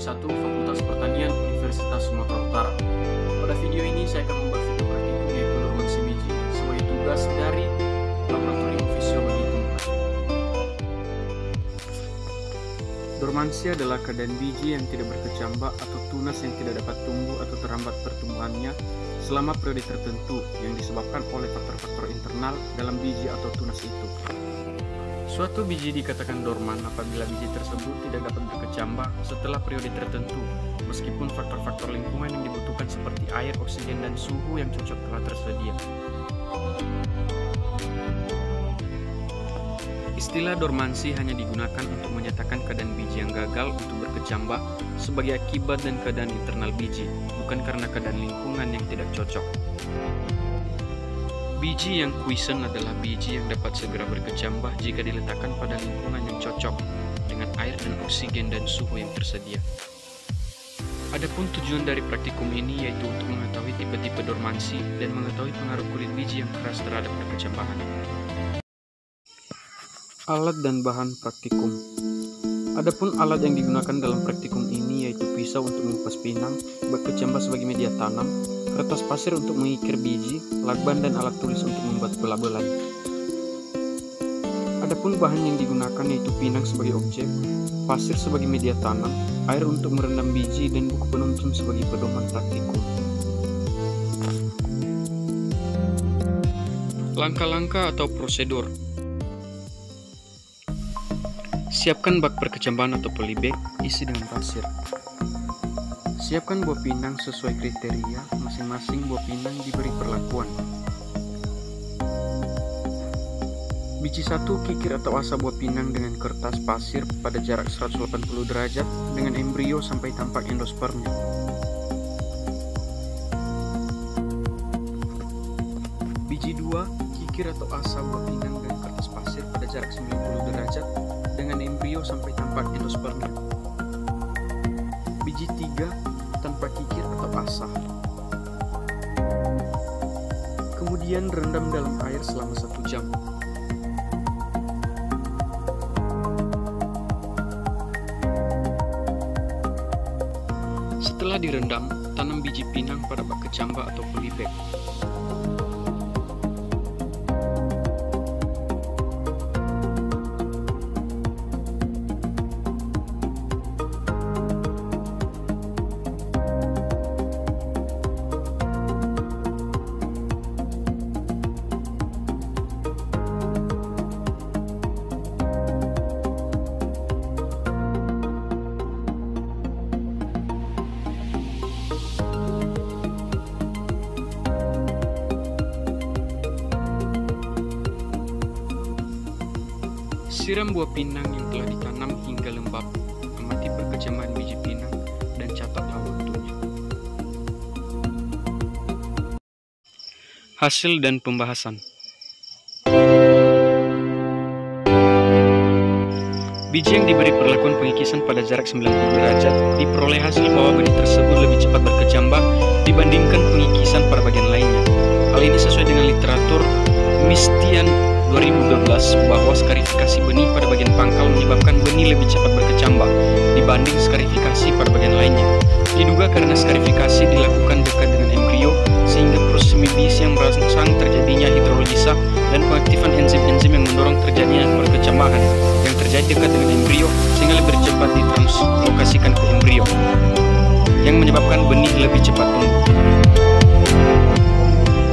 1 Fakultas Pertanian Universitas Sumatera Utara. Pada video ini saya akan membuat video praktikum yaitu dormansi biji sebagai tugas dari Laboratorium Fisiologi Tumbuhan. Dormansi adalah keadaan biji yang tidak berkecambah atau tunas yang tidak dapat tumbuh atau terhambat pertumbuhannya selama periode tertentu yang disebabkan oleh faktor-faktor internal dalam biji atau tunas itu. Suatu biji dikatakan dorman apabila biji tersebut tidak dapat berkecambah setelah periode tertentu, meskipun faktor-faktor lingkungan yang dibutuhkan seperti air, oksigen, dan suhu yang cocok telah tersedia. Istilah dormansi hanya digunakan untuk menyatakan keadaan biji yang gagal untuk berkecambah sebagai akibat dan keadaan internal biji, bukan karena keadaan lingkungan yang tidak cocok. Biji yang quiescent adalah biji yang dapat segera berkecambah jika diletakkan pada lingkungan yang cocok dengan air dan oksigen dan suhu yang tersedia. Adapun tujuan dari praktikum ini yaitu untuk mengetahui tipe-tipe dormansi dan mengetahui pengaruh kulit biji yang keras terhadap berkecambahan. Alat dan bahan praktikum. Adapun alat yang digunakan dalam praktikum ini yaitu pisau untuk mengupas pinang, bak kecambah sebagai media tanam, kertas pasir untuk mengikir biji, lakban dan alat tulis untuk membuat pelabelan. Adapun bahan yang digunakan yaitu pinang sebagai objek, pasir sebagai media tanam, air untuk merendam biji, dan buku penuntun sebagai pedoman praktikum. Langkah-langkah atau prosedur. Siapkan bak perkecambahan atau polybag, isi dengan pasir. Siapkan buah pinang sesuai kriteria, masing-masing buah pinang diberi perlakuan. Biji 1 kikir atau asa buah pinang dengan kertas pasir pada jarak 180 derajat dengan embrio sampai tampak endospermnya. Biji 2 kikir atau asa buah pinang dengan kertas pasir pada jarak 90 derajat dengan embrio sampai tampak endospermnya. Biji 3 tanpa kikir atau asa. Kemudian rendam dalam air selama 1 jam. Setelah direndam, tanam biji pinang pada bak kecambah atau polybag. Siram buah pinang yang telah ditanam hingga lembab. Amati perkecambahan biji pinang dan catatlah waktunya. Hasil dan pembahasan. Biji yang diberi perlakuan pengikisan pada jarak 90 derajat diperoleh hasil bahwa benih tersebut lebih cepat berkecambah dibandingkan pengikisan pada bagian lainnya. Hal ini sesuai dengan literatur Mistian 2012 bahwa skarifikasi benih pada bagian pangkal menyebabkan benih lebih cepat berkecambah dibanding skarifikasi pada bagian lainnya. Diduga karena skarifikasi dilakukan dekat dengan embrio sehingga proses biisi yang merangsang terjadinya hidrolisa dan pengaktifan enzim-enzim yang mendorong terjadinya perkecambahan yang terjadi dekat dengan embrio sehingga lebih cepat ditranslokasikan ke embrio yang menyebabkan benih lebih cepat tumbuh.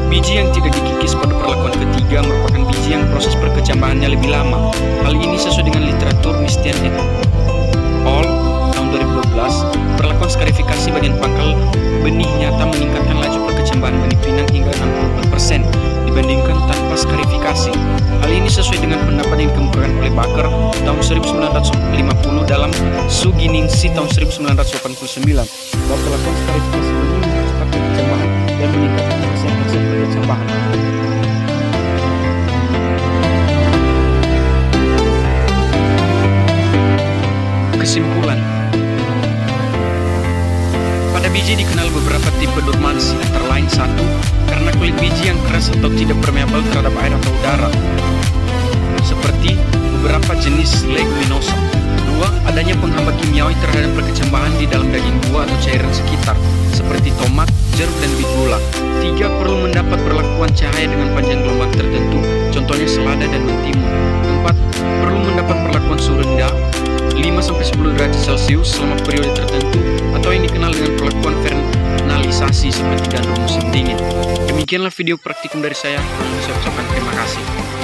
Biji yang tidak dikikis pada perlakuan ketiga merupakan biji yang proses perkecambahannya lebih lama. Hal ini sesuai dengan literatur Mistian et al. Tahun 2012. Perlakuan skarifikasi bagian pangkal benih nyata meningkatkan laju perkecambahan benih pinang hingga 64% dibandingkan tanpa skarifikasi. Hal ini sesuai dengan pendapat yang dikemukakan oleh Baker tahun 1950 dalam Suginingsi tahun 1989 bahwa perlakuan skarifikasi benih mempercepat perkecambahan dan meningkatkan persentase perkecambahan. Kesimpulan. Pada biji dikenal beberapa tipe dormansi, antara lain 1. Karena kulit biji yang keras atau tidak permeabel terhadap air atau udara, seperti beberapa jenis leguminosa. 2. Adanya penghambat kimiawi terhadap perkecambahan di dalam dehidrasi seperti gandum musim dingin. Demikianlah video praktikum dari saya. Saya ucapkan terima kasih.